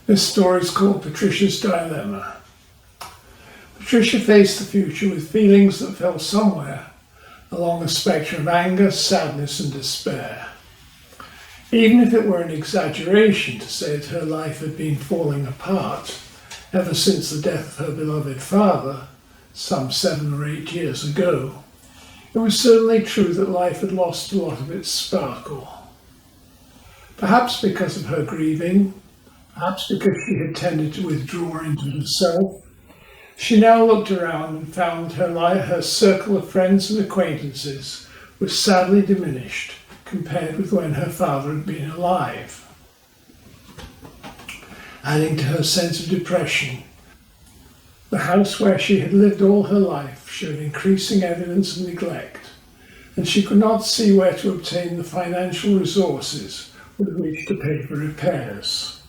This story is called Patricia's Dilemma. Patricia faced the future with feelings that fell somewhere along the spectrum of anger, sadness and despair. Even if it were an exaggeration to say that her life had been falling apart ever since the death of her beloved father, some 7 or 8 years ago, it was certainly true that life had lost a lot of its sparkle. Perhaps because of her grieving, perhaps because she had tended to withdraw into herself, she now looked around and found her circle of friends and acquaintances was sadly diminished compared with when her father had been alive. Adding to her sense of depression, the house where she had lived all her life showed increasing evidence of neglect, and she could not see where to obtain the financial resources with which to pay for repairs.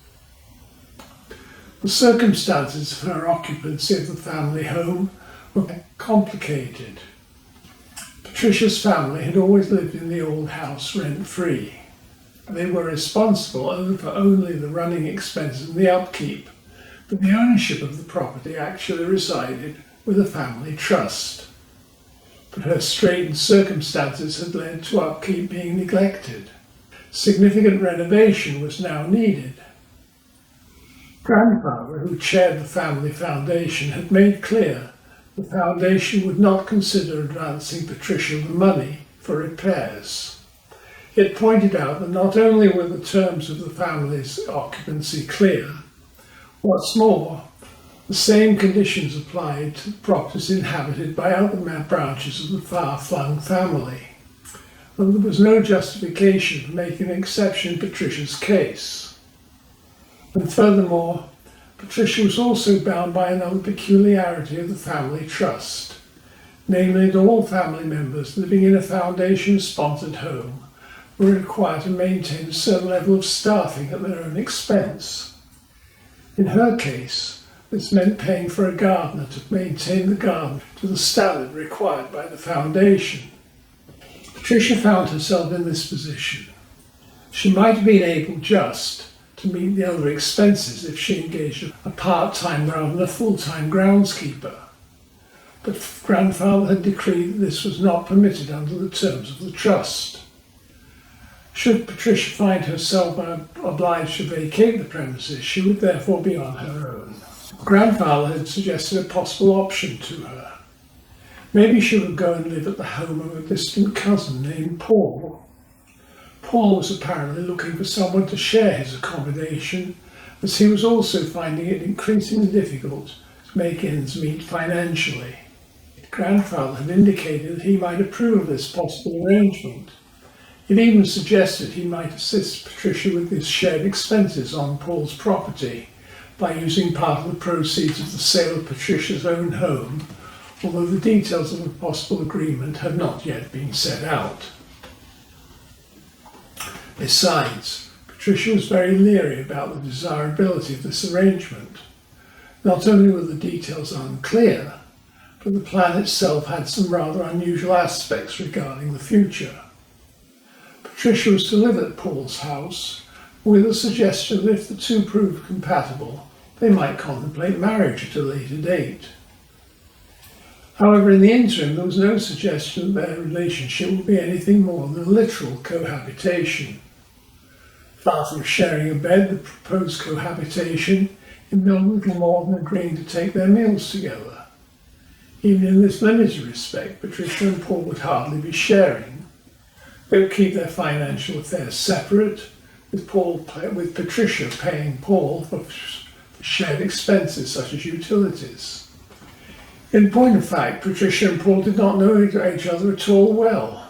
The circumstances of her occupancy of the family home were complicated. Patricia's family had always lived in the old house rent-free. They were responsible for only the running expenses and the upkeep, but the ownership of the property actually resided with a family trust. But her straitened circumstances had led to upkeep being neglected. Significant renovation was now needed. Grandfather, who chaired the family foundation, had made clear the foundation would not consider advancing Patricia the money for repairs. It pointed out that not only were the terms of the family's occupancy clear, what's more, the same conditions applied to properties inhabited by other branches of the far-flung family, and there was no justification for making an exception in Patricia's case. And furthermore, Patricia was also bound by another peculiarity of the family trust, namely that all family members living in a foundation-sponsored home were required to maintain a certain level of staffing at their own expense. In her case, this meant paying for a gardener to maintain the garden to the standard required by the foundation. Patricia found herself in this position. She might have been able just to meet the other expenses if she engaged a part-time rather than a full-time groundskeeper. But grandfather had decreed that this was not permitted under the terms of the trust. Should Patricia find herself obliged to vacate the premises, she would therefore be on her own. Grandfather had suggested a possible option to her. Maybe she would go and live at the home of a distant cousin named Paul. Paul was apparently looking for someone to share his accommodation, as he was also finding it increasingly difficult to make ends meet financially. Grandfather had indicated that he might approve of this possible arrangement. It even suggested he might assist Patricia with his shared expenses on Paul's property by using part of the proceeds of the sale of Patricia's own home, although the details of a possible agreement had not yet been set out. Besides, Patricia was very leery about the desirability of this arrangement. Not only were the details unclear, but the plan itself had some rather unusual aspects regarding the future. Patricia was to live at Paul's house, with a suggestion that if the two proved compatible, they might contemplate marriage at a later date. However, in the interim, there was no suggestion that their relationship would be anything more than a literal cohabitation. Far from sharing a bed, the proposed cohabitation involved little more than agreeing to take their meals together. Even in this limited respect, Patricia and Paul would hardly be sharing. They would keep their financial affairs separate, with Patricia paying Paul for shared expenses such as utilities. In point of fact, Patricia and Paul did not know each other at all well.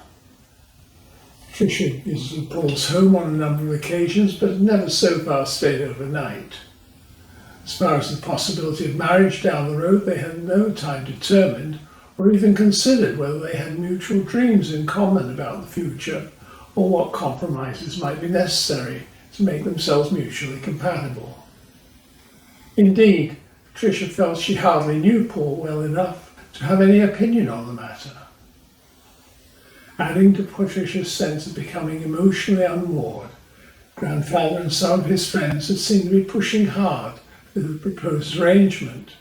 Patricia visited Paul's home on a number of occasions, but had never so far stayed overnight. As far as the possibility of marriage down the road, they had no time determined or even considered whether they had mutual dreams in common about the future or what compromises might be necessary to make themselves mutually compatible. Indeed, Patricia felt she hardly knew Paul well enough to have any opinion on the matter. Adding to Patricia's sense of becoming emotionally unmoored, Grandfather and some of his friends had seemed to be pushing hard with the proposed arrangement.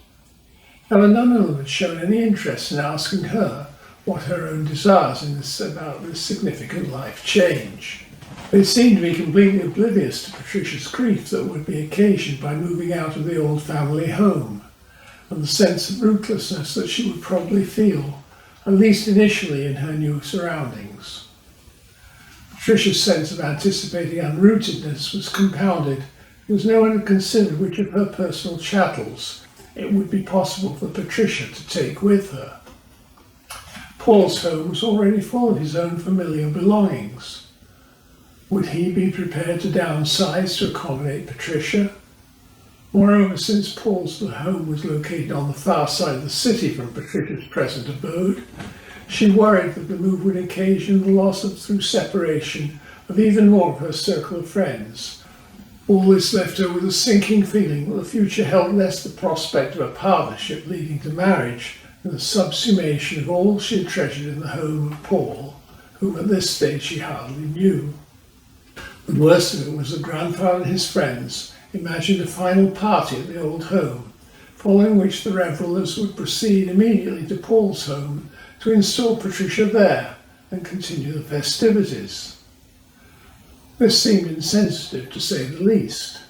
However, none of them had shown any interest in asking her what her own desires about this significant life change. They seemed to be completely oblivious to Patricia's grief that would be occasioned by moving out of the old family home, and the sense of rootlessness that she would probably feel, at least initially, in her new surroundings. Patricia's sense of anticipating unrootedness was compounded because no one had considered which of her personal chattels it would be possible for Patricia to take with her. Paul's home was already full of his own familiar belongings. Would he be prepared to downsize to accommodate Patricia? Moreover, since Paul's home was located on the far side of the city from Patricia's present abode, she worried that the move would occasion the loss through separation of even more of her circle of friends. All this left her with a sinking feeling that the future held less the prospect of a partnership leading to marriage than the subsumation of all she had treasured in the home of Paul, whom at this stage she hardly knew. The worst of it was that Grandfather and his friends imagined a final party at the old home, following which the revellers would proceed immediately to Paul's home to install Patricia there and continue the festivities. This seemed insensitive, to say the least.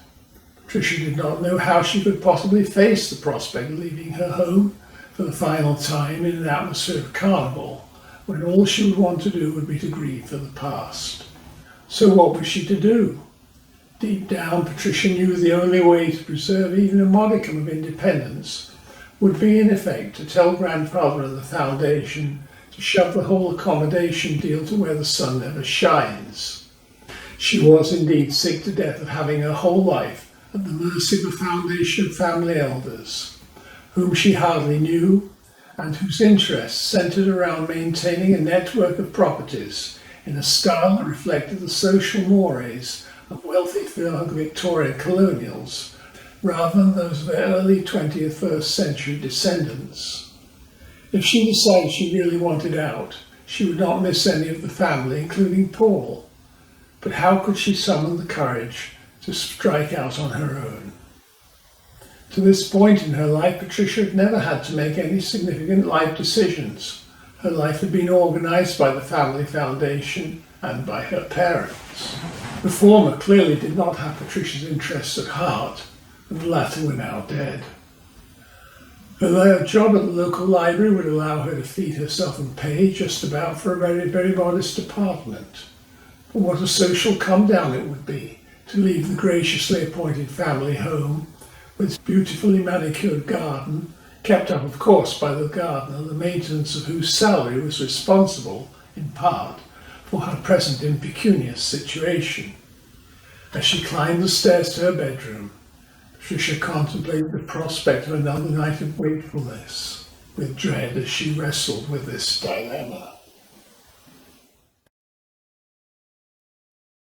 Patricia did not know how she could possibly face the prospect of leaving her home for the final time in an atmosphere of carnival, when all she would want to do would be to grieve for the past. So what was she to do? Deep down, Patricia knew the only way to preserve even a modicum of independence would be, in effect, to tell Grandfather and the Foundation to shove the whole accommodation deal to where the sun never shines. She was indeed sick to death of having her whole life at the mercy of a foundation of family elders, whom she hardly knew, and whose interests centred around maintaining a network of properties in a style that reflected the social mores of wealthy Victorian colonials, rather than those of their early 21st century descendants. If she decided she really wanted out, she would not miss any of the family, including Paul. But how could she summon the courage to strike out on her own? To this point in her life, Patricia had never had to make any significant life decisions. Her life had been organised by the family foundation and by her parents. The former clearly did not have Patricia's interests at heart, and the latter were now dead. Her job at the local library would allow her to feed herself and pay just about for a very, very modest apartment. But what a social come-down it would be to leave the graciously appointed family home with its beautifully manicured garden, kept up, of course, by the gardener, the maintenance of whose salary was responsible, in part, for her present impecunious situation. As she climbed the stairs to her bedroom, Patricia contemplated the prospect of another night of wakefulness, with dread as she wrestled with this dilemma.